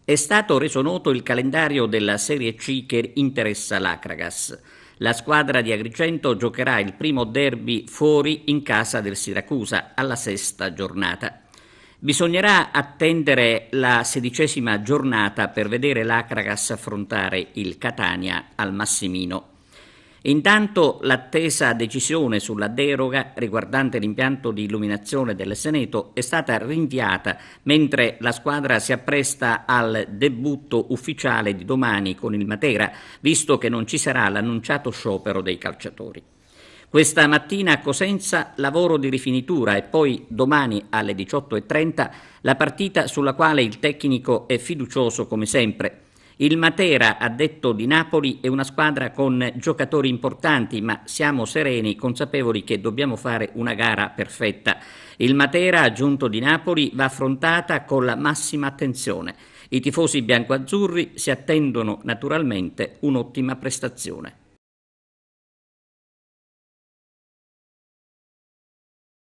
È stato reso noto il calendario della Serie C che interessa l'Acragas. La squadra di Agrigento giocherà il primo derby fuori in casa del Siracusa alla sesta giornata. Bisognerà attendere la 16ª giornata per vedere l'Acragas affrontare il Catania al Massimino. Intanto l'attesa decisione sulla deroga riguardante l'impianto di illuminazione del Seneto è stata rinviata mentre la squadra si appresta al debutto ufficiale di domani con il Matera, visto che non ci sarà l'annunciato sciopero dei calciatori. Questa mattina a Cosenza lavoro di rifinitura e poi domani alle 18:30 la partita sulla quale il tecnico è fiducioso come sempre. Il Matera, a detto di Napoli, è una squadra con giocatori importanti, ma siamo sereni, consapevoli che dobbiamo fare una gara perfetta. Il Matera, aggiunto di Napoli, va affrontata con la massima attenzione. I tifosi biancoazzurri si attendono naturalmente un'ottima prestazione.